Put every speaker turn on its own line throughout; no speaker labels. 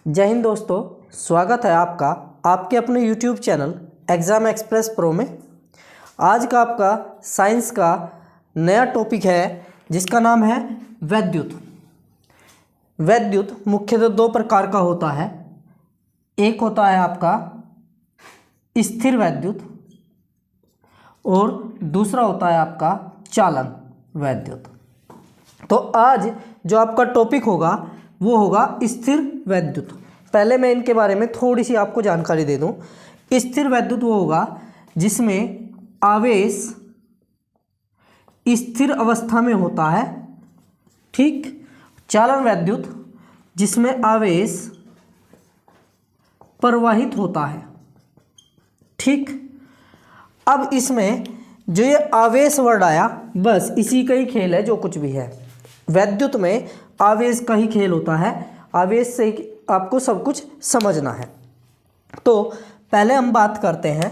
जय हिंद दोस्तों, स्वागत है आपका आपके अपने YouTube channel exam express pro में। आज का आपका साइंस का नया टॉपिक है जिसका नाम है वैद्युत। वैद्युत मुख्यतः दो प्रकार का होता है। एक होता है आपका स्थिर वैद्युत और दूसरा होता है आपका चालन वैद्युत। तो आज जो आपका टॉपिक होगा वो होगा स्थिर वैद्युत। पहले मैं इनके बारे में थोड़ी सी आपको जानकारी दे दूं। स्थिर वैद्युत वो होगा जिसमें आवेश स्थिर अवस्था में होता है, ठीक। चालन वैद्युत जिसमें आवेश प्रवाहित होता है, ठीक। अब इसमें जो ये आवेश वर्ड आया, बस इसी का ही खेल है जो कुछ भी है। वैद्युत में आवेश का ही खेल होता है, आवेश से आपको सब कुछ समझना है। तो पहले हम बात करते हैं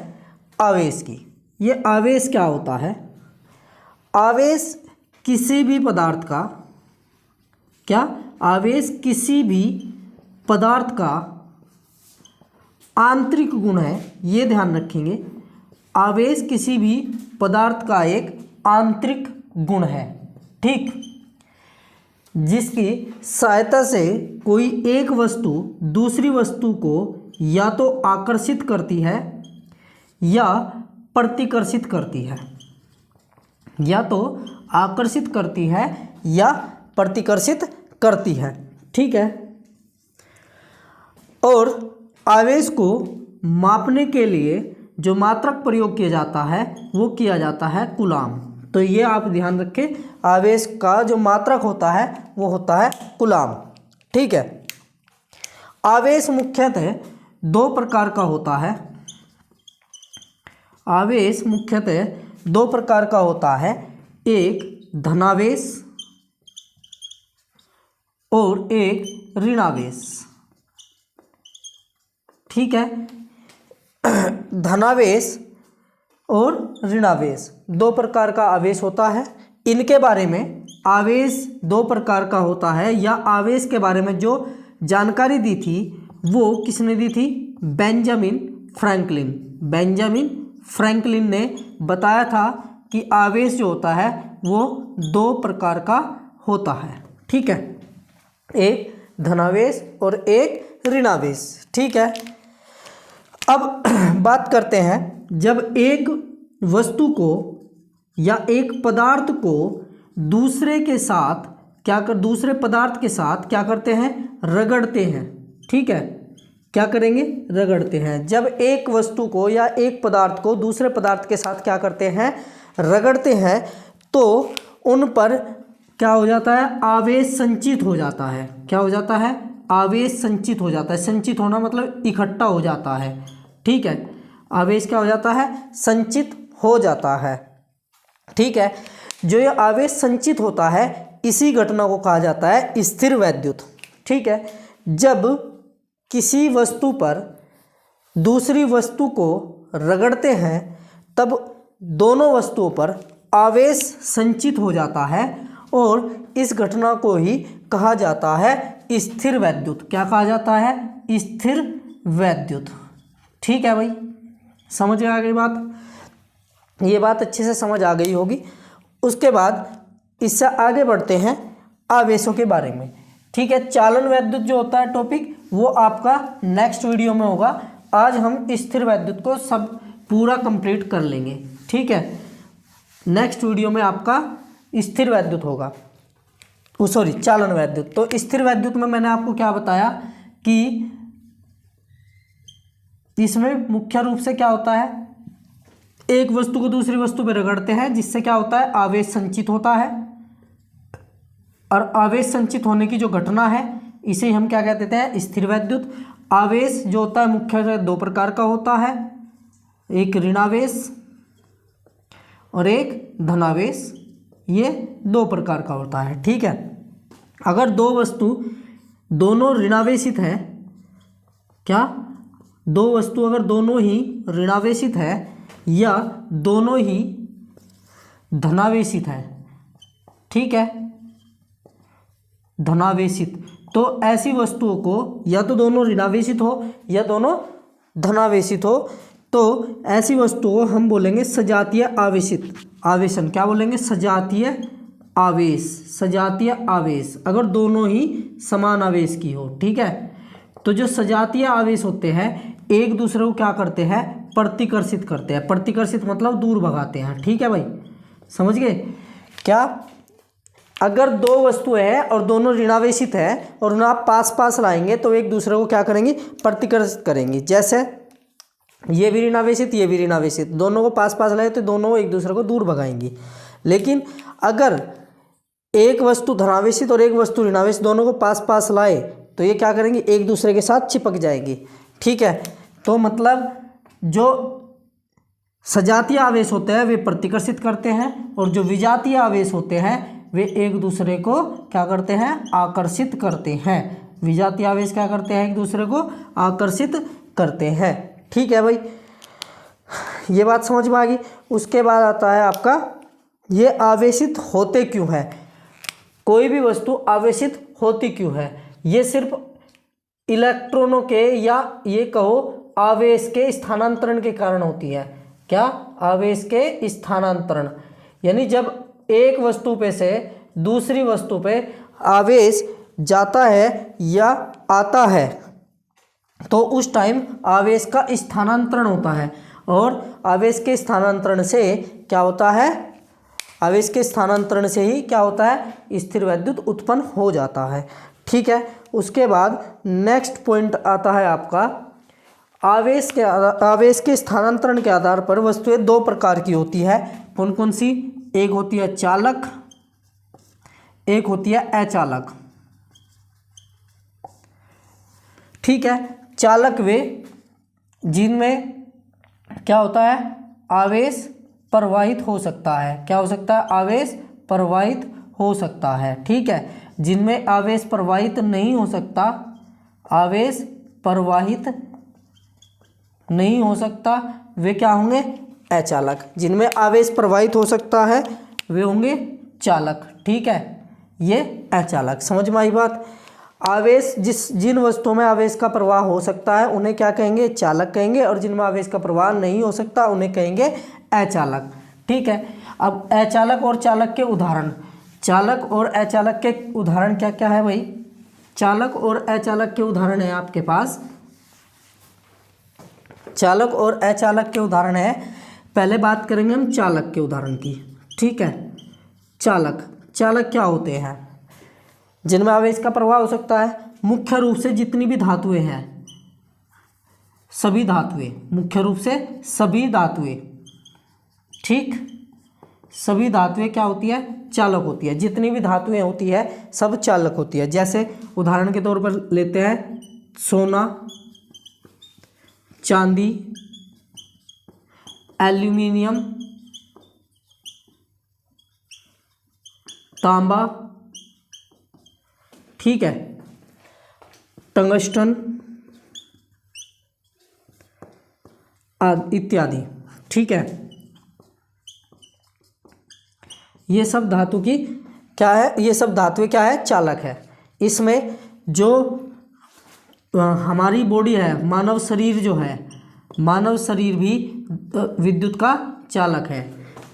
आवेश की। ये आवेश क्या होता है? आवेश किसी भी पदार्थ का, क्या आवेश किसी भी पदार्थ का आंतरिक गुण है, ये ध्यान रखेंगे। आवेश किसी भी पदार्थ का एक आंतरिक गुण है, ठीक, जिसकी सहायता से कोई एक वस्तु दूसरी वस्तु को या तो आकर्षित करती है या प्रतिकर्षित करती है, या तो आकर्षित करती है या प्रतिकर्षित करती है, ठीक है। और आवेश को मापने के लिए जो मात्रक प्रयोग किया जाता है वो किया जाता है कूलाम। तो ये आप ध्यान रखें, आवेश का जो मात्रक होता है वो होता है कूलाम, ठीक है। आवेश मुख्यतः दो प्रकार का होता है। आवेश मुख्यतः दो प्रकार का होता है, एक धनावेश और एक ऋणावेश, ठीक है। धनावेश और ऋणावेश दो प्रकार का आवेश होता है। इनके बारे में आवेश दो प्रकार का होता है या आवेश के बारे में जो जानकारी दी थी वो किसने दी थी? Benjamin Franklin. बेंजामिन फ्रैंकलिन ने बताया था कि आवेश जो होता है वो दो प्रकार का होता है, ठीक है। एक धनावेश और एक ऋणावेश, ठीक है। अब बात करते हैं, जब एक वस्तु को या एक पदार्थ को दूसरे पदार्थ के साथ क्या करते हैं? रगड़ते हैं, ठीक है। क्या करेंगे? रगड़ते हैं। जब एक वस्तु को या एक पदार्थ को दूसरे पदार्थ के साथ क्या करते हैं? रगड़ते हैं, तो उन पर क्या हो जाता है? आवेश संचित हो जाता है। क्या हो जाता है? आवेश संचित हो जाता है। संचित होना मतलब इकट्ठा हो जाता है, ठीक है। आवेश क्या हो जाता है? संचित हो जाता है, ठीक है। जो ये आवेश संचित होता है इसी घटना को कहा जाता है स्थिर वैद्युत, ठीक है। जब किसी वस्तु पर दूसरी वस्तु को रगड़ते हैं तब दोनों वस्तुओं पर आवेश संचित हो जाता है और इस घटना को ही कहा जाता है स्थिर वैद्युत। क्या कहा जाता है? स्थिर वैद्युत, ठीक है भाई। समझ आ गई बात? ये बात अच्छे से समझ आ गई होगी। उसके बाद इससे आगे बढ़ते हैं आवेशों के बारे में, ठीक है। चालन वैद्युत जो होता है टॉपिक वो आपका नेक्स्ट वीडियो में होगा। आज हम स्थिर वैद्युत को सब पूरा कंप्लीट कर लेंगे, ठीक है। नेक्स्ट वीडियो में आपका स्थिर वैद्युत होगा, सॉरी चालन वैद्युत। तो स्थिर वैद्युत में मैंने आपको क्या बताया कि इसमें मुख्य रूप से क्या होता है? एक वस्तु को दूसरी वस्तु पर रगड़ते हैं जिससे क्या होता है? आवेश संचित होता है। और आवेश संचित होने की जो घटना है इसे हम क्या कहते हैं? स्थिर वैद्युत। आवेश जो होता है मुख्यतः दो प्रकार का होता है, एक ऋणावेश और एक धनावेश। ये दो प्रकार का होता है, ठीक है। अगर दो वस्तु दोनों ऋणावेशित है, क्या दो वस्तु अगर दोनों ही ऋणावेशित है या दोनों ही धनावेशित है, ठीक है, धनावेशित, तो ऐसी वस्तुओं को या तो दोनों ऋणावेशित हो या दोनों धनावेशित हो, तो ऐसी वस्तुओं को हम बोलेंगे सजातीय आवेशित आवेशन। क्या बोलेंगे? सजातीय आवेश, सजातीय आवेश, अगर दोनों ही समान आवेश की हो। ठीक है, तो जो सजातीय आवेश होते हैं एक दूसरे को क्या करते हैं? प्रतिकर्षित करते हैं। प्रतिकर्षित मतलब दूर भगाते हैं। ठीक है भाई, समझ गए क्या? अगर दो वस्तुएं हैं और दोनों ऋणावेशित है और उन्हें आप पास पास लाएंगे तो एक दूसरे को क्या करेंगे? प्रतिकर्षित करेंगे। जैसे ये भी ऋणावेशित, ये भी ऋणावेशित, दोनों को पास पास लाए तो दोनों एक दूसरे को दूर भगाएंगी। लेकिन अगर एक वस्तु धनावेशित और एक वस्तु ऋणावेशित दोनों को पास पास लाए तो ये क्या करेंगे? एक दूसरे के साथ चिपक जाएंगी। ठीक है, तो मतलब जो सजातीय आवेश होते हैं वे प्रतिकर्षित करते हैं और जो विजातीय आवेश होते हैं वे एक दूसरे को क्या करते हैं? आकर्षित करते हैं। विजातीय आवेश क्या करते हैं? एक दूसरे को आकर्षित करते हैं। ठीक है भाई, ये बात समझ में आ गई। उसके बाद आता है आपका ये आवेशित होते क्यों है? कोई भी वस्तु आवेशित होती क्यों है? ये सिर्फ इलेक्ट्रॉनों के या ये कहो आवेश के स्थानांतरण के कारण होती है। क्या? आवेश के स्थानांतरण, यानी जब एक वस्तु पे से दूसरी वस्तु पे आवेश जाता है या आता है तो उस टाइम आवेश का स्थानांतरण होता है और आवेश के स्थानांतरण से क्या होता है? आवेश के स्थानांतरण से ही क्या होता है? स्थिर वैद्युत उत्पन्न हो जाता है। ठीक है, उसके बाद नेक्स्ट पॉइंट आता है आपका आवेश के स्थानांतरण के आधार पर वस्तुएं दो प्रकार की होती है। कौन कौन सी? एक होती है चालक, एक होती है अचालक। ठीक है, चालक वे जिनमें क्या होता है? आवेश प्रवाहित हो सकता है। क्या हो सकता है? आवेश प्रवाहित हो सकता है। ठीक है, जिनमें आवेश प्रवाहित नहीं हो सकता, आवेश प्रवाहित नहीं हो सकता, वे क्या होंगे? अचालक। जिनमें आवेश प्रवाहित हो सकता है वे होंगे चालक। ठीक है, ये अचालक। समझ में आई बात? आवेश जिन वस्तुओं में आवेश का प्रवाह हो सकता है उन्हें क्या कहेंगे? चालक कहेंगे, और जिनमें आवेश का प्रवाह नहीं हो सकता उन्हें कहेंगे अचालक। ठीक है, अब अचालक और चालक के उदाहरण, चालक और अचालक के उदाहरण क्या क्या है भाई? चालक और अचालक के उदाहरण है आपके पास, चालक और अचालक के उदाहरण है। पहले बात करेंगे हम चालक के उदाहरण की। ठीक है, चालक क्या होते हैं? जिनमें आवेश का प्रवाह हो सकता है। मुख्य रूप से जितनी भी धातुएं हैं, सभी धातुएं, मुख्य रूप से सभी धातुएं, ठीक, सभी धातुएं क्या होती है? चालक होती है। जितनी भी धातुएं होती है सब चालक होती है। जैसे उदाहरण के तौर पर लेते हैं सोना, चांदी, एल्यूमिनियम, तांबा, ठीक है, टंगस्टन इत्यादि। ठीक है, ये सब धातु की क्या है? ये सब धातुएं क्या है? चालक है। इसमें जो हमारी बॉडी है, मानव शरीर जो है, मानव शरीर भी विद्युत का चालक है।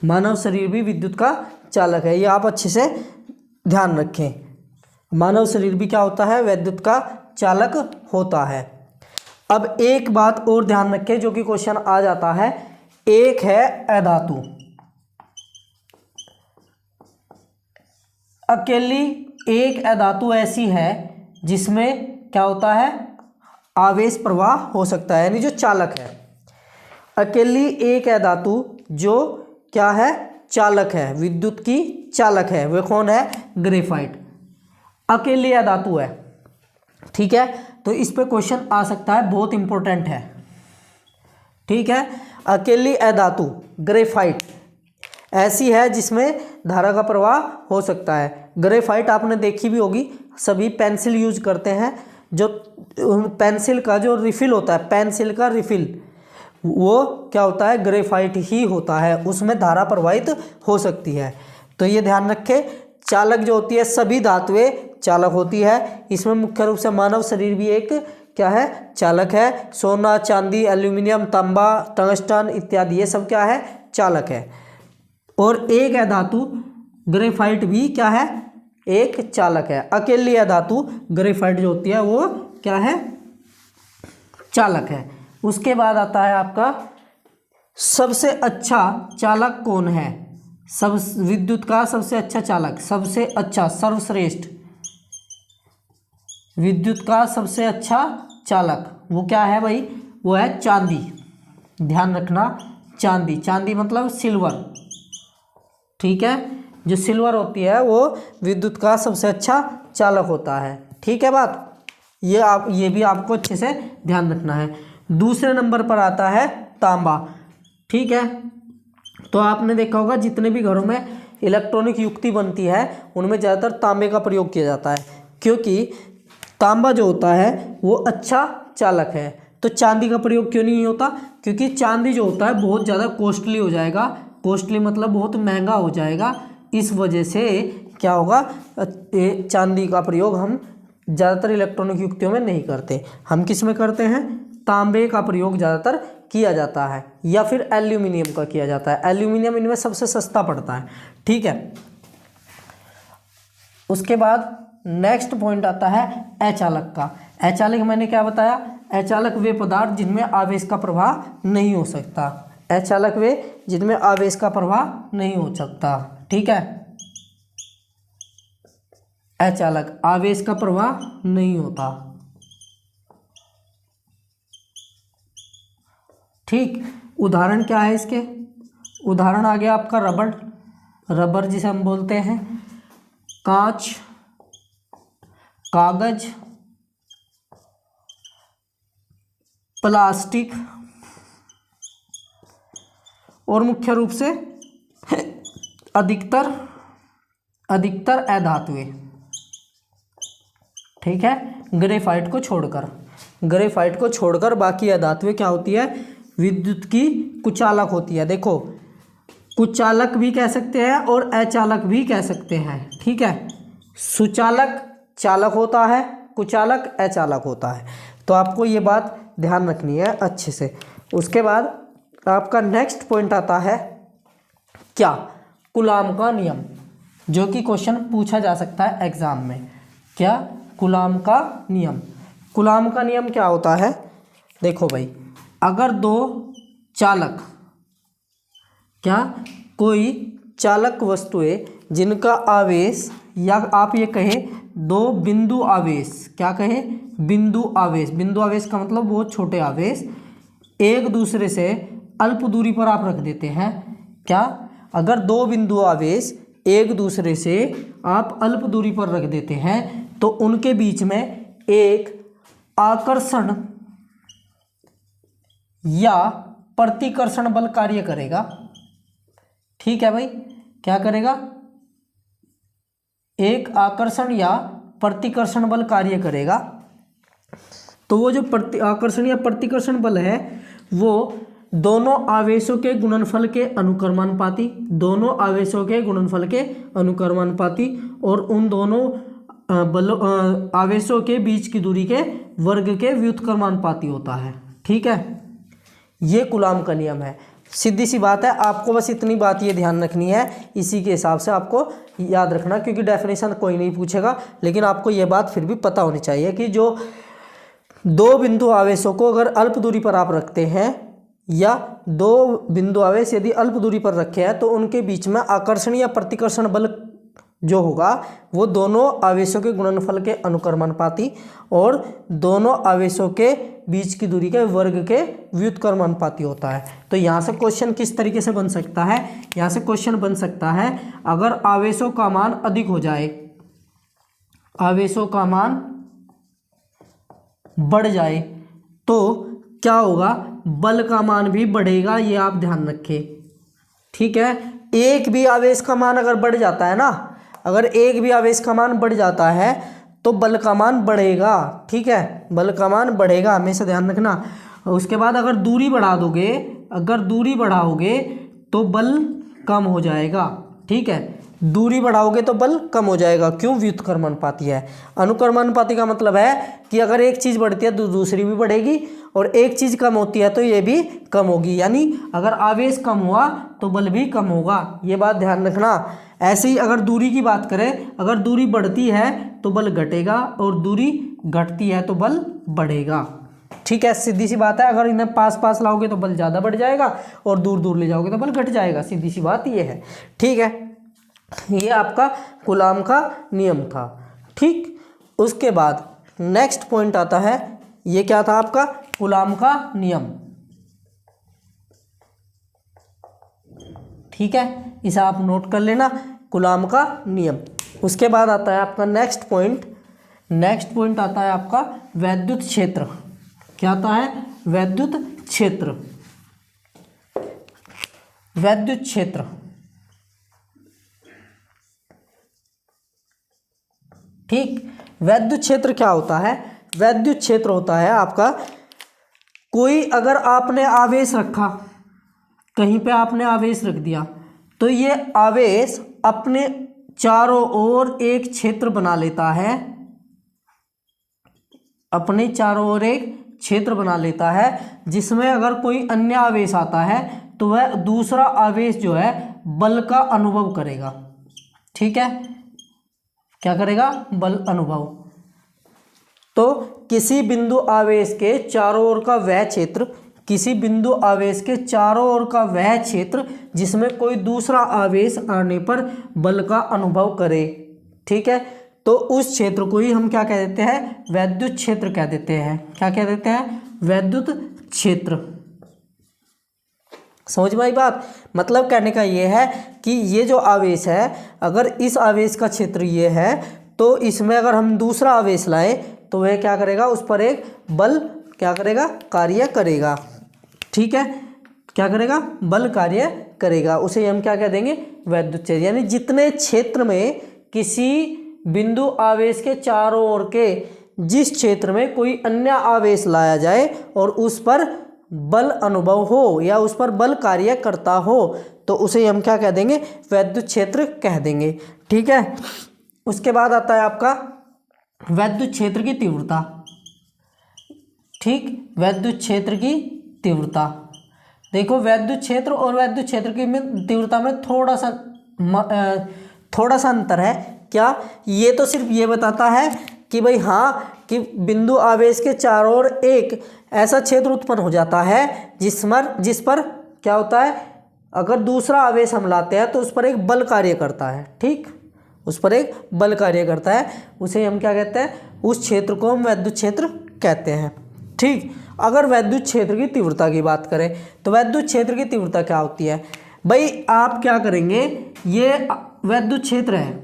मानव शरीर भी विद्युत का चालक है, ये आप अच्छे से ध्यान रखें। मानव शरीर भी क्या होता है? विद्युत का चालक होता है। अब एक बात और ध्यान रखें जो कि क्वेश्चन आ जाता है, एक है अधातु। अकेली एक अधातु ऐसी है जिसमें क्या होता है? आवेश प्रवाह हो सकता है, यानी जो चालक है। अकेली एक अधातु जो क्या है? चालक है, विद्युत की चालक है। वह कौन है? ग्रेफाइट। अकेली अधातु है। ठीक है, तो इस पे क्वेश्चन आ सकता है, बहुत इंपॉर्टेंट है। ठीक है, अकेली अधातु ग्रेफाइट ऐसी है जिसमें धारा का प्रवाह हो सकता है। ग्रेफाइट आपने देखी भी होगी, सभी पेंसिल यूज करते हैं। जो पेंसिल का जो रिफिल होता है, पेंसिल का रिफिल, वो क्या होता है? ग्रेफाइट ही होता है, उसमें धारा प्रवाहित हो सकती है। तो ये ध्यान रखें, चालक जो होती है सभी धातुएं चालक होती है। इसमें मुख्य रूप से मानव शरीर भी एक क्या है, चालक है। सोना, चांदी, एल्यूमिनियम, तांबा, टंगस्टन इत्यादि ये सब क्या है, चालक है। और एक है धातु ग्रेफाइट भी क्या है, एक चालक है। अकेली है धातु ग्रेफाइट जो होती है वो क्या है, चालक है। उसके बाद आता है आपका सबसे अच्छा चालक कौन है। सब विद्युत का सबसे अच्छा चालक, सबसे अच्छा, सर्वश्रेष्ठ विद्युत का सबसे अच्छा चालक वो क्या है भाई, वो है चांदी। ध्यान रखना, चांदी, चांदी मतलब सिल्वर, ठीक है। जो सिल्वर होती है वो विद्युत का सबसे अच्छा चालक होता है, ठीक है बात। ये भी आपको अच्छे से ध्यान रखना है। दूसरे नंबर पर आता है तांबा, ठीक है। तो आपने देखा होगा जितने भी घरों में इलेक्ट्रॉनिक युक्ति बनती है उनमें ज़्यादातर तांबे का प्रयोग किया जाता है, क्योंकि तांबा जो होता है वो अच्छा चालक है। तो चांदी का प्रयोग क्यों नहीं होता, क्योंकि चांदी जो होता है बहुत ज़्यादा कॉस्टली हो जाएगा। कॉस्टली मतलब बहुत महंगा हो जाएगा। इस वजह से क्या होगा, चांदी का प्रयोग हम ज़्यादातर इलेक्ट्रॉनिक युक्तियों में नहीं करते। हम किस में करते हैं, तांबे का प्रयोग ज़्यादातर किया जाता है, या फिर एल्यूमिनियम का किया जाता है। एल्यूमिनियम इनमें सबसे सस्ता पड़ता है, ठीक है। उसके बाद नेक्स्ट पॉइंट आता है अचालक का। अचालक मैंने क्या बताया, अचालक वे पदार्थ जिनमें आवेश का प्रवाह नहीं हो सकता। अचालक वे जिनमें आवेश का प्रवाह नहीं हो सकता, ठीक है। अचालक, आवेश का प्रवाह नहीं होता, ठीक। उदाहरण क्या है इसके, उदाहरण आ गया आपका रबड़, रबर जिसे हम बोलते हैं, कांच, कागज, प्लास्टिक और मुख्य रूप से अधिकतर अधातुएं, ठीक है। ग्रेफाइट को छोड़कर बाकी अधातुएं क्या होती है, विद्युत की कुचालक होती है। देखो, कुचालक भी कह सकते हैं और अचालक भी कह सकते हैं, ठीक है। सुचालक चालक होता है, कुचालक अचालक होता है। तो आपको ये बात ध्यान रखनी है अच्छे से। उसके बाद आपका नेक्स्ट पॉइंट आता है क्या, कूलाम का नियम, जो कि क्वेश्चन पूछा जा सकता है एग्जाम में। क्या, कूलाम का नियम। कूलाम का नियम क्या होता है, देखो भाई, अगर दो चालक, क्या, कोई चालक वस्तुएं जिनका आवेश, या आप ये कहें दो बिंदु आवेश, क्या कहें, बिंदु आवेश। बिंदु आवेश का मतलब बहुत छोटे आवेश एक दूसरे से अल्प दूरी पर आप रख देते हैं। क्या, अगर दो बिंदु आवेश एक दूसरे से आप अल्प दूरी पर रख देते हैं तो उनके बीच में एक आकर्षण या प्रतिकर्षण बल कार्य करेगा, ठीक है भाई। क्या करेगा, एक आकर्षण या प्रतिकर्षण बल कार्य करेगा। तो वो जो आकर्षण या प्रतिकर्षण बल है वो दोनों आवेशों के गुणनफल के अनुक्रमानुपाती, दोनों आवेशों के गुणनफल के अनुक्रमानुपाती, और उन दोनों आवेशों के बीच की दूरी के वर्ग के व्युत्क्रमानुपाती होता है, ठीक है। ये कूलाम का नियम है। सीधी सी बात है, आपको बस इतनी बात ये ध्यान रखनी है, इसी के हिसाब से आपको याद रखना, क्योंकि डेफिनेशन कोई नहीं पूछेगा, लेकिन आपको ये बात फिर भी पता होनी चाहिए कि जो दो बिंदु आवेशों को अगर अल्प दूरी पर आप रखते हैं, या दो बिंदु आवेश यदि अल्प दूरी पर रखे हैं, तो उनके बीच में आकर्षण या प्रतिकर्षण बल जो होगा वो दोनों आवेशों के गुणनफल के अनुक्रमानुपाती और दोनों आवेशों के बीच की दूरी के वर्ग के व्युत्क्रमानुपाती होता है। तो यहाँ से क्वेश्चन किस तरीके से बन सकता है, यहाँ से क्वेश्चन बन सकता है, अगर आवेशों का मान अधिक हो जाए, आवेशों का मान बढ़ जाए तो क्या होगा, बल का मान भी बढ़ेगा, ये आप ध्यान रखें, ठीक है। एक भी आवेश का मान अगर बढ़ जाता है ना, अगर एक भी आवेश का मान बढ़ जाता है तो बल का मान बढ़ेगा, ठीक है, बल का मान बढ़ेगा, हमेशा ध्यान रखना। उसके बाद अगर दूरी बढ़ा दोगे, अगर दूरी बढ़ाओगे तो बल कम हो जाएगा, ठीक है। दूरी बढ़ाओगे तो बल कम हो जाएगा। क्यों? व्युत्क्रमानुपाती है। अनुक्रमानुपाती का मतलब है कि अगर एक चीज़ बढ़ती है तो दूसरी भी बढ़ेगी, और एक चीज़ कम होती है तो ये भी कम होगी। यानी अगर आवेश कम हुआ तो बल भी कम होगा, ये बात ध्यान रखना। ऐसे ही अगर दूरी की बात करें, अगर दूरी बढ़ती है तो बल घटेगा, और दूरी घटती है तो बल बढ़ेगा। ठीक है, सीधी सी बात है। अगर इन्हें पास पास लाओगे तो बल ज़्यादा बढ़ जाएगा, और दूर दूर ले जाओगे तो बल घट जाएगा। सीधी सी बात ये है। ठीक है, ये आपका कूलाम का नियम था। ठीक, उसके बाद नेक्स्ट पॉइंट आता है, ये क्या था आपका? कूलाम का नियम। ठीक है, इसे आप नोट कर लेना, कूलाम का नियम। उसके बाद आता है आपका नेक्स्ट पॉइंट। नेक्स्ट पॉइंट आता है आपका वैद्युत क्षेत्र। क्या आता है? वैद्युत क्षेत्र। वैद्युत क्षेत्र, ठीक। वैद्युत क्षेत्र क्या होता है? वैद्युत क्षेत्र होता है आपका, कोई अगर आपने आवेश रखा, कहीं पे आपने आवेश रख दिया, तो ये आवेश अपने चारों ओर एक क्षेत्र बना लेता है। अपने चारों ओर एक क्षेत्र बना लेता है, जिसमें अगर कोई अन्य आवेश आता है तो वह दूसरा आवेश जो है बल का अनुभव करेगा। ठीक है, क्या करेगा? बल अनुभव। तो किसी बिंदु आवेश के चारों ओर का वह क्षेत्र, किसी बिंदु आवेश के चारों ओर का वह क्षेत्र जिसमें कोई दूसरा आवेश आने पर बल का अनुभव करे। ठीक है, तो उस क्षेत्र को ही हम क्या कह देते हैं? वैद्युत क्षेत्र कह देते हैं। क्या कह देते हैं? वैद्युत क्षेत्र। समझ में आई बात? मतलब कहने का ये है कि ये जो आवेश है, अगर इस आवेश का क्षेत्र ये है, तो इसमें अगर हम दूसरा आवेश लाएं तो वह क्या करेगा? उस पर एक बल क्या करेगा? कार्य करेगा। ठीक है, क्या करेगा? बल कार्य करेगा। उसे हम क्या कह देंगे? वैद्युत क्षेत्र। यानी जितने क्षेत्र में किसी बिंदु आवेश के चारों ओर के जिस क्षेत्र में कोई अन्य आवेश लाया जाए और उस पर बल अनुभव हो या उस पर बल कार्य करता हो, तो उसे हम क्या कह देंगे? वैद्युत क्षेत्र कह देंगे। ठीक है, उसके बाद आता है आपका वैद्युत क्षेत्र की तीव्रता। ठीक, वैद्युत क्षेत्र की तीव्रता। देखो, वैद्युत क्षेत्र और वैद्युत क्षेत्र की तीव्रता में थोड़ा सा अंतर है। क्या? ये तो सिर्फ ये बताता है कि भाई हाँ, कि बिंदु आवेश के चारों ओर एक ऐसा क्षेत्र उत्पन्न हो जाता है जिस पर क्या होता है? अगर दूसरा आवेश हम लाते हैं तो उस पर एक बल कार्य करता है। ठीक, उस पर एक बल कार्य करता है, उसे हम क्या कहते हैं? उस क्षेत्र को हम वैद्युत क्षेत्र कहते हैं। ठीक, अगर वैद्युत क्षेत्र की तीव्रता की बात करें तो वैद्युत क्षेत्र की तीव्रता क्या होती है? भाई आप क्या करेंगे? ये वैद्युत क्षेत्र है,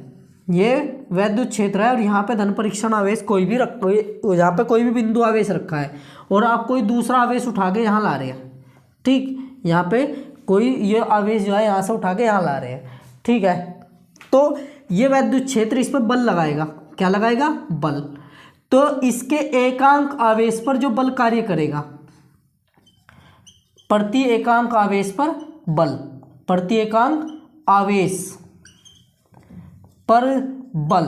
ये वैद्युत क्षेत्र है, और यहाँ पे धन परीक्षण आवेश कोई भी यहाँ पे कोई भी बिंदु आवेश रखा है, और आप कोई दूसरा आवेश उठा के यहाँ ला रहे हैं। ठीक, यहाँ पे कोई ये आवेश जो है यहाँ से उठा के यहाँ ला रहे हैं। ठीक है, तो ये वैद्युत क्षेत्र इस पर बल लगाएगा। क्या लगाएगा? बल। तो इसके एकांक आवेश पर जो बल कार्य करेगा, प्रति एकांक आवेश पर बल, प्रति एकांक आवेश पर बल,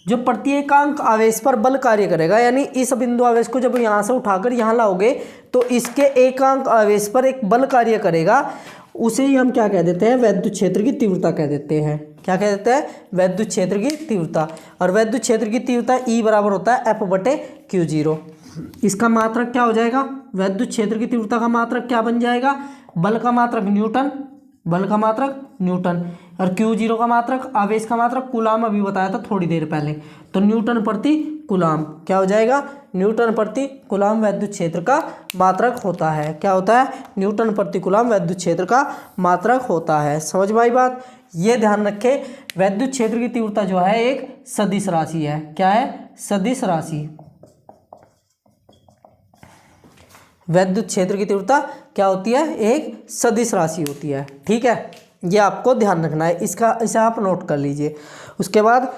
जो प्रति एकांक आवेश पर बल कार्य करेगा, यानी इस बिंदु आवेश को जब यहाँ से उठाकर यहाँ लाओगे तो इसके एकांक आवेश पर एक बल कार्य करेगा, उसे ही हम क्या कह देते हैं? वैद्युत क्षेत्र की तीव्रता कह देते हैं। क्या कह देते हैं? वैद्युत क्षेत्र की तीव्रता। और वैद्युत क्षेत्र की तीव्रता E बराबर होता है F/Q0। इसका मात्रक क्या हो जाएगा? वैद्युत क्षेत्र की तीव्रता का मात्रक क्या बन जाएगा? बल का मात्रक न्यूटन, बल का मात्रक न्यूटन, और Q0 का मात्रक, आवेश का मात्रक कूलाम, अभी बताया था थोड़ी देर पहले, तो न्यूटन प्रति कूलाम। क्या हो जाएगा? न्यूटन प्रति कूलाम वैद्युत क्षेत्र का मात्रक होता है। क्या होता है? न्यूटन प्रति कूलाम वैद्युत क्षेत्र का मात्रक होता है। समझ में आई बात? ये ध्यान रखें, वैद्युत क्षेत्र की तीव्रता जो है एक सदिश राशि है। क्या है? सदिश राशि। वैद्युत क्षेत्र की तीव्रता क्या होती है? एक सदिश राशि होती है। ठीक है, ये आपको ध्यान रखना है, इसे आप नोट कर लीजिए। उसके बाद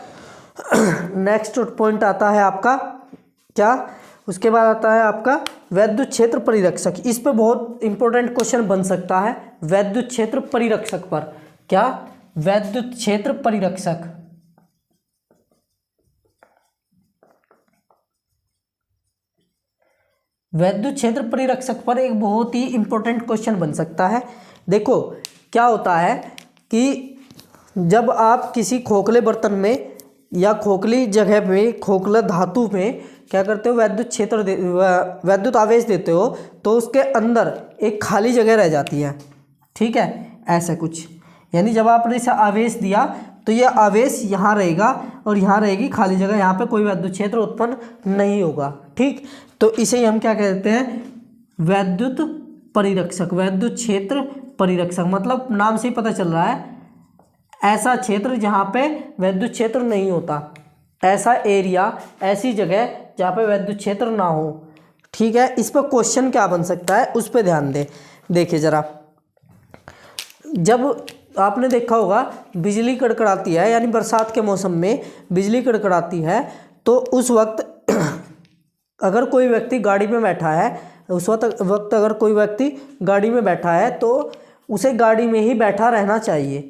नेक्स्ट पॉइंट आता है आपका क्या? उसके बाद आता है आपका वैद्युत क्षेत्र परिरक्षक। इस पे बहुत इंपॉर्टेंट क्वेश्चन बन सकता है, वैद्युत क्षेत्र परिरक्षक पर। क्या? वैद्युत क्षेत्र परिरक्षक। वैद्युत क्षेत्र परिरक्षक पर एक बहुत ही इंपॉर्टेंट क्वेश्चन बन सकता है। देखो क्या होता है कि जब आप किसी खोखले बर्तन में या खोखली जगह पे, खोखला धातु में क्या करते हो, वैद्युत क्षेत्र वैद्युत आवेश देते हो, तो उसके अंदर एक खाली जगह रह जाती है। ठीक है, ऐसा कुछ, यानी जब आपने इसे आवेश दिया तो यह आवेश यहाँ रहेगा और यहाँ रहेगी खाली जगह, यहाँ पे कोई वैद्युत क्षेत्र उत्पन्न नहीं होगा। ठीक, तो इसे ही हम क्या कहते हैं, वैद्युत परिरक्षक। वैद्युत क्षेत्र परिरक्षक मतलब नाम से ही पता चल रहा है, ऐसा क्षेत्र जहाँ पे वैद्युत क्षेत्र नहीं होता, ऐसा एरिया, ऐसी जगह जहाँ पे वैद्युत क्षेत्र ना हो। ठीक है, इस पर क्वेश्चन क्या बन सकता है उस पर ध्यान दें। देखिए जरा, जब आपने देखा होगा बिजली कड़कड़ाती है, यानी बरसात के मौसम में बिजली कड़कड़ाती है, तो उस वक्त अगर कोई व्यक्ति गाड़ी में बैठा है, उस वक्त अगर कोई व्यक्ति गाड़ी में बैठा है तो उसे गाड़ी में ही बैठा रहना चाहिए।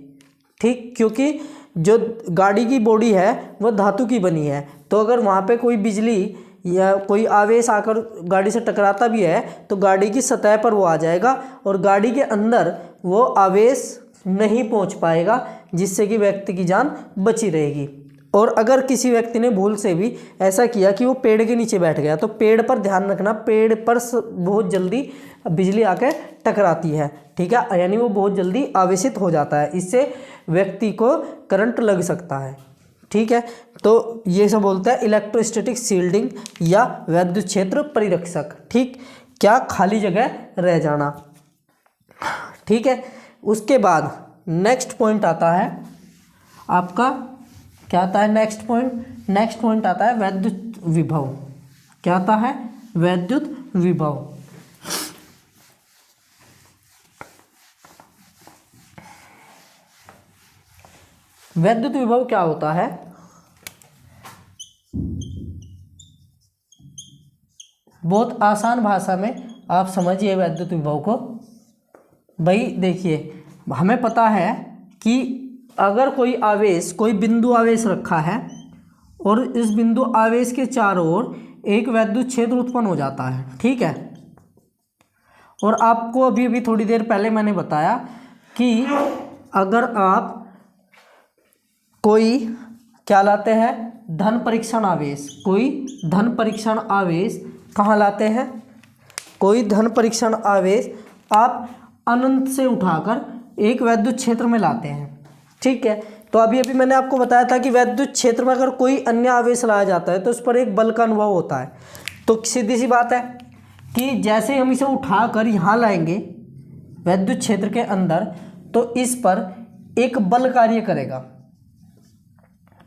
ठीक, क्योंकि जो गाड़ी की बॉडी है वह धातु की बनी है, तो अगर वहाँ पे कोई बिजली या कोई आवेश आकर गाड़ी से टकराता भी है तो गाड़ी की सतह पर वो आ जाएगा और गाड़ी के अंदर वो आवेश नहीं पहुँच पाएगा, जिससे कि व्यक्ति की जान बची रहेगी। और अगर किसी व्यक्ति ने भूल से भी ऐसा किया कि वो पेड़ के नीचे बैठ गया, तो पेड़ पर ध्यान रखना, पेड़ पर बहुत जल्दी बिजली आकर टकराती है। ठीक है, यानी वो बहुत जल्दी आवेशित हो जाता है, इससे व्यक्ति को करंट लग सकता है। ठीक है, तो ये सब बोलते हैं इलेक्ट्रोस्टैटिक शील्डिंग या वैद्युत क्षेत्र परिरक्षक। ठीक, क्या खाली जगह रह जाना। ठीक है, उसके बाद नेक्स्ट पॉइंट आता है आपका, क्या आता है नेक्स्ट पॉइंट? नेक्स्ट पॉइंट आता है वैद्युत विभव। क्या आता है? वैद्युत विभव। वैद्युत विभव क्या होता है? बहुत आसान भाषा में आप समझिए वैद्युत विभव को। भाई देखिए, हमें पता है कि अगर कोई आवेश, कोई बिंदु आवेश रखा है और इस बिंदु आवेश के चारों ओर एक वैद्युत क्षेत्र उत्पन्न हो जाता है। ठीक है, और आपको अभी अभी थोड़ी देर पहले मैंने बताया कि अगर आप कोई क्या लाते हैं, धन परीक्षण आवेश, कोई धन परीक्षण आवेश कहाँ लाते हैं, कोई धन परीक्षण आवेश आप अनंत से उठाकर एक वैद्युत क्षेत्र में लाते हैं। ठीक है, तो अभी अभी मैंने आपको बताया था कि वैद्युत क्षेत्र में अगर कोई अन्य आवेश लाया जाता है तो उस पर एक बल का अनुभव होता है। तो सीधी सी बात है कि जैसे हम इसे उठाकर यहाँ लाएंगे वैद्युत क्षेत्र के अंदर, तो इस पर एक बल कार्य करेगा।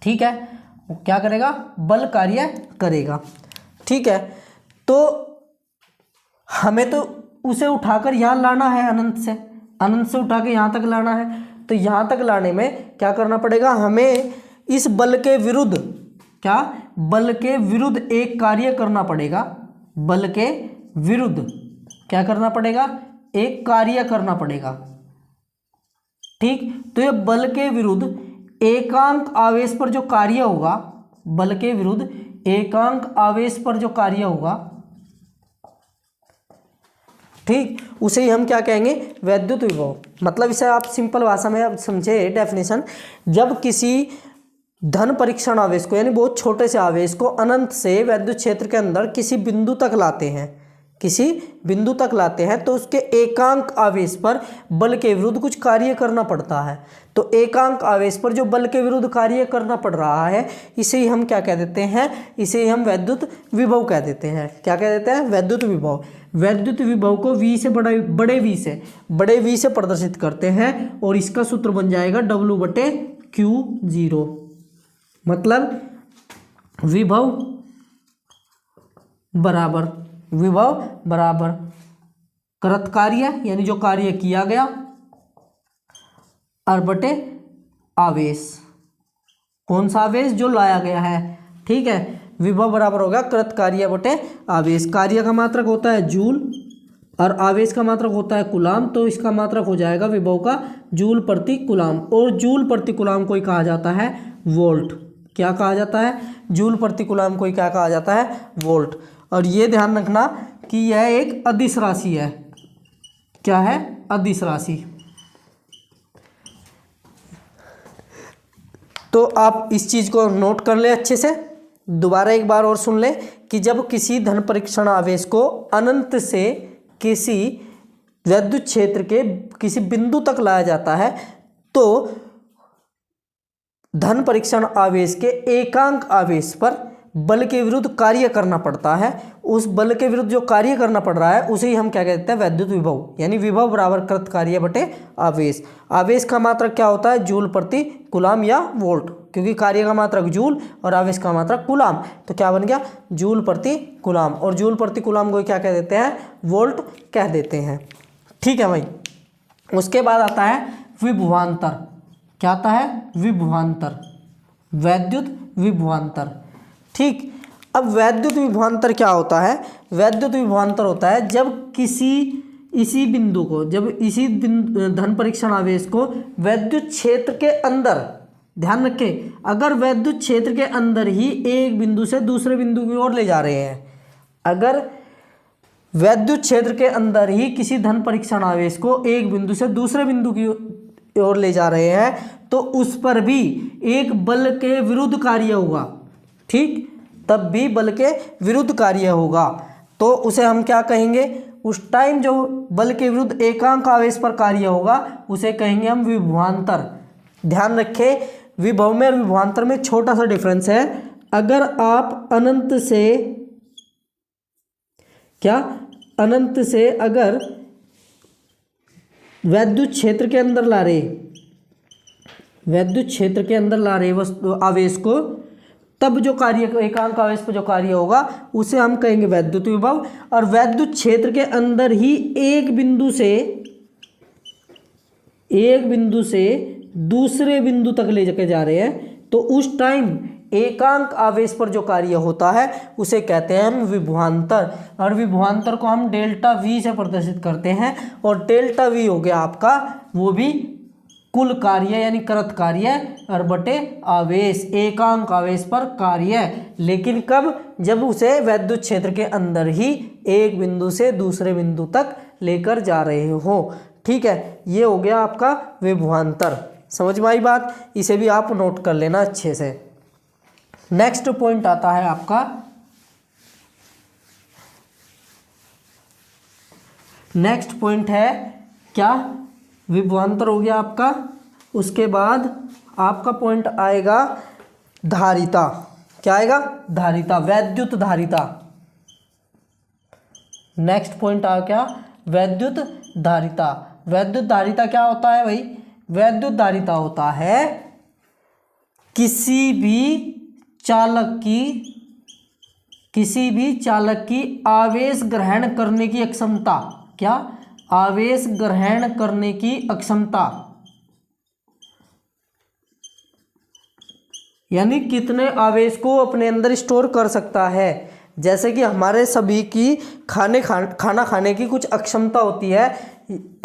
ठीक है, क्या करेगा? बल कार्य करेगा। ठीक है, तो हमें तो उसे उठाकर यहाँ लाना है, अनंत से उठा के यहाँ तक लाना है। तो यहाँ तक लाने में क्या करना पड़ेगा? हमें इस बल के विरुद्ध, क्या बल के विरुद्ध एक कार्य करना पड़ेगा। बल के विरुद्ध क्या करना पड़ेगा? एक कार्य करना पड़ेगा। ठीक, तो ये बल के विरुद्ध एकांक आवेश पर जो कार्य होगा, बल के विरुद्ध एकांक आवेश पर जो कार्य होगा, ठीक, उसे ही हम क्या कहेंगे? वैद्युत विभव। मतलब इसे आप सिंपल भाषा में आप समझे डेफिनेशन, जब किसी धन परीक्षण आवेश को, यानी बहुत छोटे से आवेश को अनंत से वैद्युत क्षेत्र के अंदर किसी बिंदु तक लाते हैं, किसी बिंदु तक लाते हैं, तो उसके एकांक आवेश पर बल के विरुद्ध कुछ कार्य करना पड़ता है। तो एकांक आवेश पर जो बल के विरुद्ध कार्य करना पड़ रहा है, इसे ही हम क्या कह देते हैं? इसे ही हम वैद्युत विभव कह देते हैं। क्या कह देते हैं? वैद्युत विभव। वैद्युत विभव को V से बड़े V से प्रदर्शित करते हैं और इसका सूत्र बन जाएगा W/Q0। मतलब विभव बराबर कृत कार्य, यानी जो कार्य किया गया, और बटे आवेश। कौन सा आवेश? जो लाया गया है। ठीक है, विभव बराबर होगा कृत कार्य बटे आवेश। कार्य का मात्रक होता है जूल और आवेश का मात्रक होता है कूलाम, तो इसका मात्रक हो जाएगा विभव का जूल प्रति कूलाम। और जूल प्रति कूलाम को ही कहा जाता है वोल्ट। क्या कहा जाता है? जूल प्रति कूलाम को ही क्या कहा जाता है? वोल्ट। और ये ध्यान रखना कि यह एक अदिश राशि है। क्या है? अदिश राशि। तो आप इस चीज़ को नोट कर ले अच्छे से, दोबारा एक बार और सुन ले कि जब किसी धन परीक्षण आवेश को अनंत से किसी विद्युत क्षेत्र के किसी बिंदु तक लाया जाता है तो धन परीक्षण आवेश के एकांक आवेश पर बल के विरुद्ध कार्य करना पड़ता है। उस बल के विरुद्ध जो कार्य करना पड़ रहा है उसे ही हम क्या कहते हैं? वैद्युत विभव, यानी विभव बराबर कृत कार्य बटे आवेश। आवेश का मात्रक क्या होता है? जूल प्रति कूलाम या वोल्ट, क्योंकि कार्य का मात्रक जूल और आवेश का मात्रक कूलाम, तो क्या बन गया? जूल प्रति कूलाम। और जूल प्रति कूलाम को क्या कह देते हैं? वोल्ट कह देते हैं। ठीक है भाई। उसके बाद आता है विभवांतर। क्या आता है? विभवांतर, वैद्युत विभवांतर। ठीक। अब वैद्युत विभवांतर क्या होता है? वैद्युत विभवांतर होता है जब इसी बिंदु को, जब इसी धन परीक्षण आवेश को वैद्युत क्षेत्र के अंदर, ध्यान रखें, अगर वैद्युत क्षेत्र के अंदर ही एक बिंदु से दूसरे बिंदु की ओर ले जा रहे हैं, अगर वैद्युत क्षेत्र के अंदर ही किसी धन परीक्षण आवेश को एक बिंदु से दूसरे बिंदु की ओर ले जा रहे हैं तो उस पर भी एक बल के विरुद्ध कार्य होगा। ठीक, तब भी बल के विरुद्ध कार्य होगा, तो उसे हम क्या कहेंगे? उस टाइम जो बल के विरुद्ध एकांक आवेश पर कार्य होगा उसे कहेंगे हम विभवांतर। ध्यान रखें, विभव में और विभवांतर में छोटा सा डिफरेंस है। अगर आप अनंत से अगर वैद्युत क्षेत्र के अंदर ला रहे वस्तु आवेश को, तब जो कार्य एकांक आवेश पर जो कार्य होगा उसे हम कहेंगे वैद्युत विभव। और वैद्युत क्षेत्र के अंदर ही एक बिंदु से दूसरे बिंदु तक ले जाके जा रहे हैं तो उस टाइम एकांक आवेश पर जो कार्य होता है उसे कहते हैं हम विभवांतर। और विभवांतर को हम डेल्टा वी से प्रदर्शित करते हैं। और डेल्टा वी हो गया आपका वो भी कुल कार्य यानी कृत कार्य और बटे आवेश, एकांक आवेश पर कार्य। लेकिन कब? जब उसे वैद्युत क्षेत्र के अंदर ही एक बिंदु से दूसरे बिंदु तक लेकर जा रहे हो। ठीक है, ये हो गया आपका विभवांतर। समझ में आई बात? इसे भी आप नोट कर लेना अच्छे से। नेक्स्ट पॉइंट आता है आपका नेक्स्ट पॉइंट है क्या? विभवांतर हो गया आपका। उसके बाद आपका पॉइंट आएगा धारिता। क्या आएगा? धारिता, वैद्युत धारिता। नेक्स्ट पॉइंट आ क्या? वैद्युत धारिता। वैद्युत धारिता क्या होता है भाई? वैद्युत धारिता होता है किसी भी चालक की आवेश ग्रहण करने की अक्षमता। क्या? आवेश ग्रहण करने की अक्षमता, यानी कितने आवेश को अपने अंदर स्टोर कर सकता है। जैसे कि हमारे सभी की खाना खाने की कुछ अक्षमता होती है,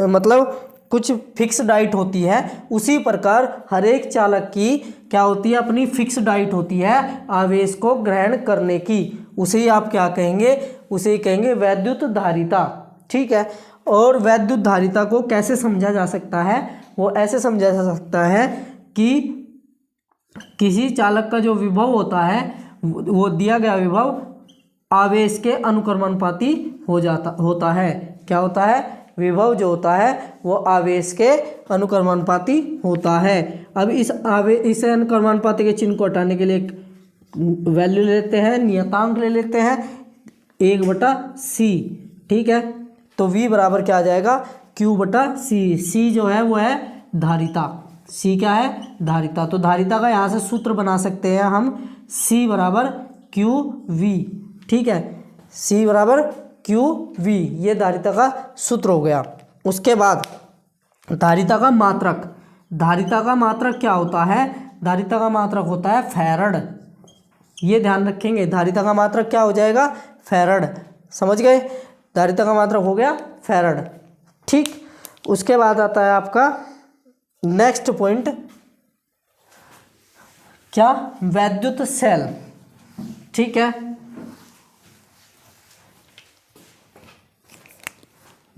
मतलब कुछ फिक्स डाइट होती है, उसी प्रकार हर एक चालक की क्या होती है? अपनी फिक्स डाइट होती है आवेश को ग्रहण करने की। उसे ही आप क्या कहेंगे? उसे ही कहेंगे वैद्युत धारिता। ठीक है। और वैद्युत धारिता को कैसे समझा जा सकता है? वो ऐसे समझा जा सकता है कि किसी चालक का जो विभव होता है वो दिया गया विभव आवेश के अनुक्रमानुपाती होता है। क्या होता है? विभव जो होता है वो आवेश के अनुक्रमानुपाती होता है। अब इस अनुक्रमानुपाती के चिन्ह को हटाने के लिए एक वैल्यू ले लेते हैं, नियतांक ले लेते हैं 1/c। ठीक है, तो V बराबर क्या आ जाएगा? Q/c। C जो है वो है धारिता। C क्या है? धारिता। तो धारिता का यहाँ से सूत्र बना सकते हैं हम C बराबर QV। ठीक है, C बराबर QV, ये धारिता का सूत्र हो गया। उसके बाद धारिता का मात्रक। धारिता का मात्रक क्या होता है? धारिता का मात्रक होता है फैरड। ये ध्यान रखेंगे, धारिता का मात्रक क्या हो जाएगा? फैरड। समझ गए? धारिता का मात्रक हो गया फैराड। ठीक, उसके बाद आता है आपका नेक्स्ट पॉइंट, क्या, वैद्युत सेल। ठीक है,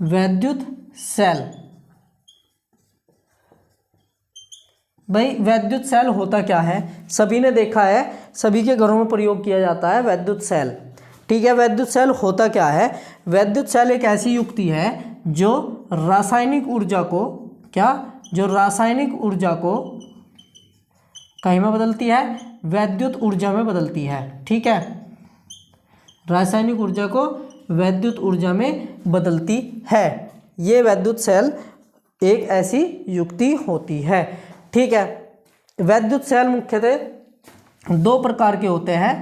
वैद्युत सेल। भाई वैद्युत सेल होता क्या है, सभी ने देखा है, सभी के घरों में प्रयोग किया जाता है वैद्युत सेल। ठीक है, वैद्युत सेल होता क्या है, वैद्युत सेल एक ऐसी युक्ति है जो रासायनिक ऊर्जा को, क्या, जो रासायनिक ऊर्जा को कहीं में बदलती है, वैद्युत ऊर्जा में बदलती है। ठीक है, रासायनिक ऊर्जा को वैद्युत ऊर्जा में बदलती है, ये वैद्युत सेल एक ऐसी युक्ति होती है। ठीक है, वैद्युत सेल मुख्यतः दो प्रकार के होते हैं।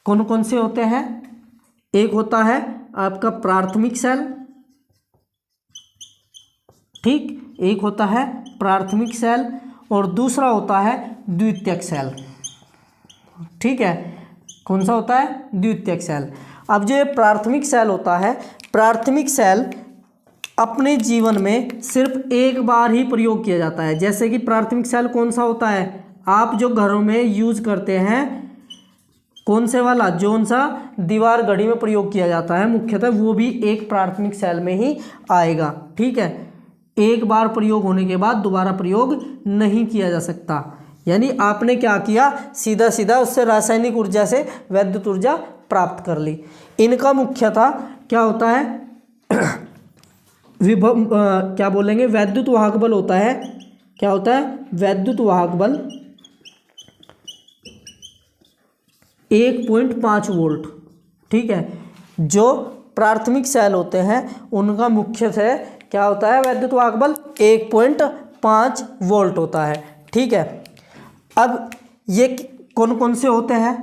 कौन कौन से होते हैं, एक होता है आपका प्राथमिक सेल, ठीक, एक होता है प्राथमिक सेल और दूसरा होता है द्वितीयक सेल। ठीक है, कौन सा होता है, द्वितीयक सेल। अब जो ये प्राथमिक सेल होता है, प्राथमिक सेल अपने जीवन में सिर्फ एक बार ही प्रयोग किया जाता है। जैसे कि प्राथमिक सेल कौन सा होता है, आप जो घरों में यूज करते हैं, कौन से वाला, जोन सा दीवार घड़ी में प्रयोग किया जाता है मुख्यतः, वो भी एक प्राथमिक सेल में ही आएगा। ठीक है, एक बार प्रयोग होने के बाद दोबारा प्रयोग नहीं किया जा सकता। यानी आपने क्या किया, सीधा सीधा उससे रासायनिक ऊर्जा से वैद्युत ऊर्जा प्राप्त कर ली। इनका मुख्यतः क्या होता है, विभव, क्या बोलेंगे, वैद्युत वाहक बल होता है। क्या होता है, वैद्युत वाहक बल 1.5 वोल्ट। ठीक है, जो प्राथमिक सेल होते हैं उनका मुख्यतः क्या होता है, वैद्युत वाहक बल 1.5 वोल्ट होता है। ठीक है, अब ये कौन कौन से होते हैं,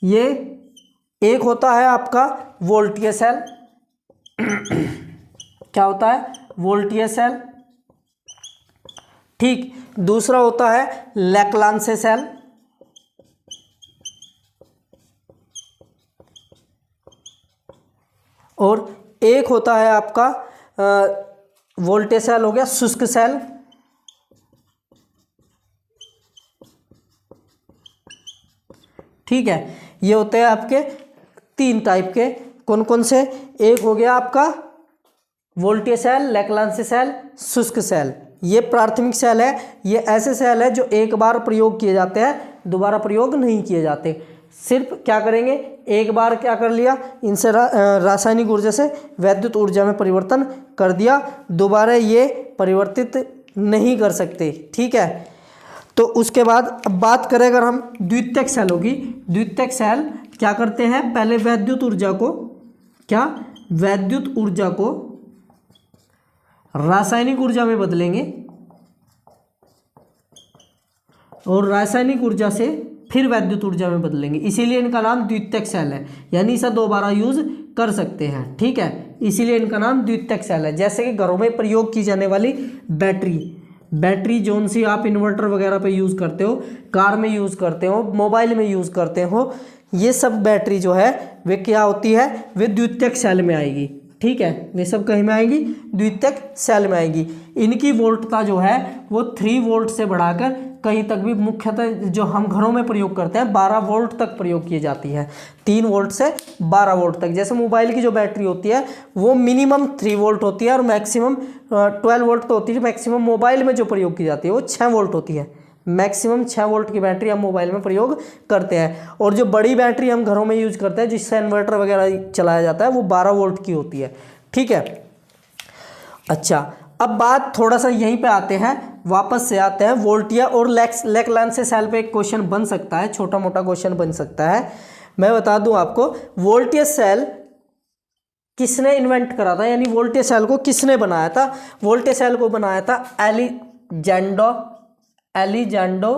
ये एक होता है आपका वोल्टीय सेल, क्या होता है, वोल्टीय सेल। ठीक, दूसरा होता है लेक्लांसे सेल, और एक होता है आपका वोल्टेज सेल हो गया शुष्क सेल। ठीक है, ये होते हैं आपके तीन टाइप के, कौन कौन से, एक हो गया आपका वोल्टेज सेल, लेक्लांसे सेल, शुष्क सेल। ये प्राथमिक सेल है, ये ऐसे सेल है जो एक बार प्रयोग किए जाते हैं, दोबारा प्रयोग नहीं किए जाते। सिर्फ क्या करेंगे, एक बार क्या कर लिया, इनसे रासायनिक ऊर्जा से वैद्युत ऊर्जा में परिवर्तन कर दिया, दोबारा ये परिवर्तित नहीं कर सकते। ठीक है, तो उसके बाद अब बात करें अगर हम द्वितीयक सेल होगी, द्वितीयक सेल क्या करते हैं, पहले वैद्युत ऊर्जा को, क्या, वैद्युत ऊर्जा को रासायनिक ऊर्जा में बदलेंगे और रासायनिक ऊर्जा से फिर वैद्युत ऊर्जा में बदलेंगे, इसीलिए इनका नाम द्वितीयक सेल है। यानी इसे दोबारा यूज कर सकते हैं। ठीक है, इसीलिए इनका नाम द्वितीयक सेल है। जैसे कि घरों में प्रयोग की जाने वाली बैटरी जोन सी आप इन्वर्टर वगैरह पे यूज़ करते हो, कार में यूज़ करते हो, मोबाइल में यूज़ करते हो, ये सब बैटरी जो है वे क्या होती है, वे द्वितीयक सेल में आएगी। ठीक है, ये सब कहीं में आएगी, द्वितीयक सेल में आएगी। इनकी वोल्टता जो है वो 3 वोल्ट से बढ़ाकर कहीं तक भी, मुख्यतः जो हम घरों में प्रयोग करते हैं 12 वोल्ट तक प्रयोग की जाती है, 3 वोल्ट से 12 वोल्ट तक। जैसे मोबाइल की जो बैटरी होती है वो मिनिमम 3 वोल्ट होती है और मैक्सिमम 12 वोल्ट तो होती है। मैक्सिमम मोबाइल में जो प्रयोग की जाती है वो 6 वोल्ट होती है। मैक्सिमम 6 वोल्ट की बैटरी हम मोबाइल में प्रयोग करते हैं, और जो बड़ी बैटरी हम घरों में यूज करते हैं जिससे इन्वर्टर वगैरह चलाया जाता है वो 12 वोल्ट की होती है। ठीक है, अच्छा, अब बात थोड़ा सा यहीं पे आते हैं, वापस से आते हैं वोल्टिया और लेक्लांसे सेल पे एक क्वेश्चन बन सकता है, छोटा मोटा क्वेश्चन बन सकता है। मैं बता दूं आपको, वोल्टिया सेल किसने इन्वेंट करा था, यानी वोल्टिया सेल को किसने बनाया था। वोल्टिया सेल को बनाया था एलिजांडो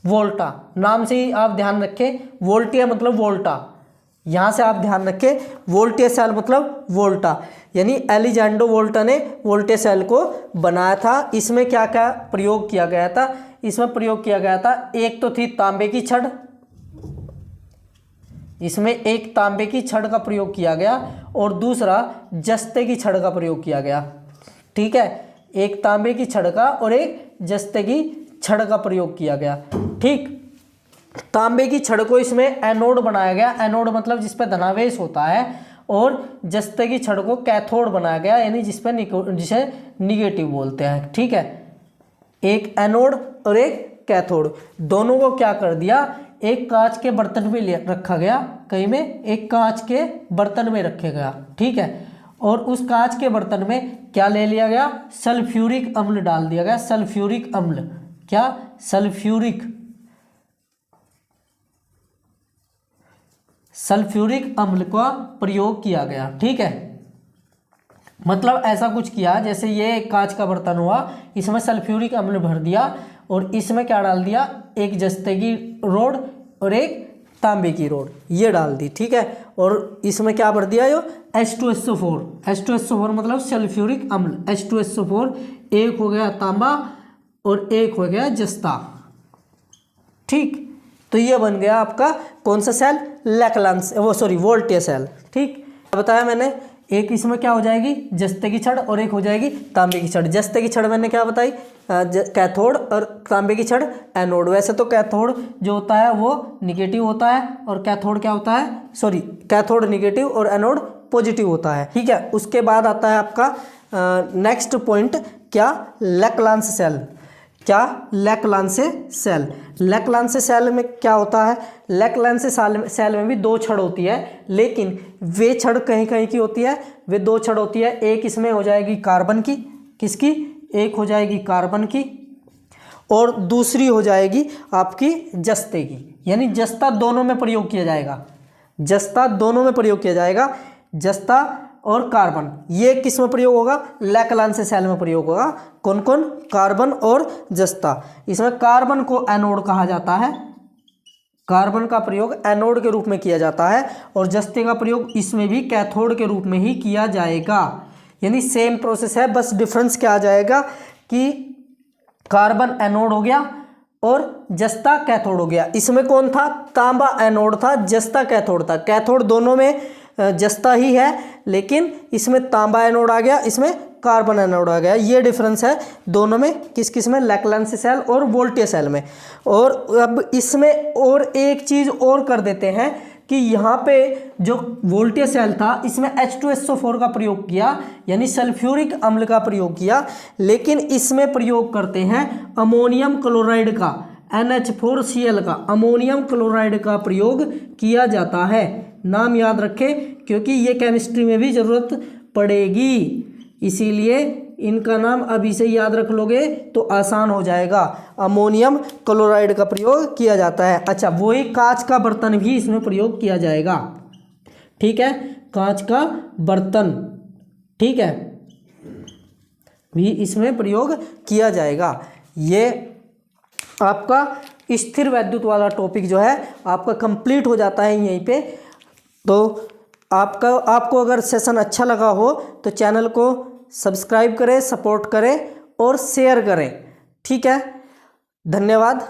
वोल्टा। नाम से ही आप ध्यान रखें, वोल्टिया मतलब वोल्टा, यहाँ से आप ध्यान रखें, वोल्टिया सेल मतलब वोल्टा, यानी एलिजांडो वोल्टा ने वोल्टिया सेल को बनाया था। इसमें क्या क्या प्रयोग किया गया था, इसमें प्रयोग किया गया था, एक तो थी तांबे की छड़, इसमें एक तांबे की छड़ का प्रयोग किया गया और दूसरा जस्ते की छड़ का प्रयोग किया गया। ठीक है, एक तांबे की छड़ का और एक जस्ते की छड़ का प्रयोग किया गया। ठीक, तांबे की छड़ को इसमें एनोड बनाया गया, एनोड मतलब जिस पे धनावेश होता है, और जस्ते की छड़ को कैथोड बनाया गया, यानी जिसे निगेटिव बोलते हैं। ठीक है, एक एनोड और एक कैथोड, दोनों को क्या कर दिया, एक कांच के बर्तन में रखा गया, कहीं में एक कांच के बर्तन में रखा गया। ठीक है, और उस कांच के बर्तन में क्या ले लिया गया, सल्फ्यूरिक अम्ल डाल दिया गया। सल्फ्यूरिक अम्ल, क्या, सल्फ्यूरिक अम्ल का प्रयोग किया गया। ठीक है, मतलब ऐसा कुछ किया, जैसे ये कांच का बर्तन हुआ, इसमें सल्फ्यूरिक अम्ल भर दिया और इसमें क्या डाल दिया, एक जस्ते की रोड और एक तांबे की रोड, ये डाल दी। ठीक है, और इसमें क्या भर दिया, जो H2SO4, H2SO4 मतलब सल्फ्यूरिक अम्ल, H2SO4, एक हो गया तांबा और एक हो गया जस्ता। ठीक, तो ये बन गया आपका कौन सा सेल, लैक्लांस, वोल्टियर सेल। ठीक, बताया मैंने, एक इसमें क्या हो जाएगी, जस्ते की छड़ और एक हो जाएगी तांबे की छड़। जस्ते की छड़ मैंने क्या बताई, कैथोड, और तांबे की छड़ एनोड। वैसे तो कैथोड जो होता है वो निगेटिव होता है और कैथोड क्या होता है, कैथोड निगेटिव और एनोड पॉजिटिव होता है। ठीक है, उसके बाद आता है आपका नेक्स्ट पॉइंट, क्या, लैक्लांस सेल। क्या, लैक्लांस सेल। लैक्लांस सेल में क्या होता है, लैक्लांस सेल में भी दो छड़ होती है, लेकिन वे छड़ कहीं कहीं की होती है, वे दो छड़ होती है, एक इसमें हो जाएगी कार्बन की, किसकी, एक हो जाएगी कार्बन की और दूसरी हो जाएगी आपकी जस्ते की, यानी जस्ता दोनों में प्रयोग किया जाएगा, जस्ता दोनों में प्रयोग किया जाएगा, जस्ता और कार्बन। ये किस में प्रयोग होगा, लैक्लांस सेल में प्रयोग होगा। कौन कौन, कार्बन और जस्ता। इसमें कार्बन को एनोड कहा जाता है, कार्बन का प्रयोग एनोड के रूप में किया जाता है, और जस्ते का प्रयोग इसमें भी कैथोड के रूप में ही किया जाएगा। यानी सेम प्रोसेस है, बस डिफरेंस क्या आ जाएगा कि कार्बन एनोड हो गया और जस्ता कैथोड हो गया। इसमें कौन था, तांबा एनोड था, जस्ता कैथोड था। कैथोड दोनों में जस्ता ही है, लेकिन इसमें तांबा एनोड आ गया, इसमें कार्बन एनोड आ गया। ये डिफरेंस है दोनों में, किस किस में, लैक्लांस सेल और वोल्टियर सेल में। और अब इसमें और एक चीज़ और कर देते हैं कि यहाँ पे जो वोल्टियर सेल था, इसमें H2SO4 का प्रयोग किया, यानी सल्फ्यूरिक अम्ल का प्रयोग किया, लेकिन इसमें प्रयोग करते हैं अमोनियम क्लोराइड का, NH4Cl का, अमोनियम क्लोराइड का प्रयोग किया जाता है। नाम याद रखें, क्योंकि ये केमिस्ट्री में भी ज़रूरत पड़ेगी, इसीलिए इनका नाम अभी से याद रख लोगे तो आसान हो जाएगा। अमोनियम क्लोराइड का प्रयोग किया जाता है। अच्छा, वही कांच का बर्तन भी इसमें प्रयोग किया जाएगा। ठीक है, कांच का बर्तन, ठीक है, भी इसमें प्रयोग किया जाएगा। ये आपका स्थिर वैद्युत वाला टॉपिक जो है आपका कंप्लीट हो जाता है यहीं पे। तो आपको अगर सेशन अच्छा लगा हो तो चैनल को सब्सक्राइब करें, सपोर्ट करें और शेयर करें। ठीक है, धन्यवाद।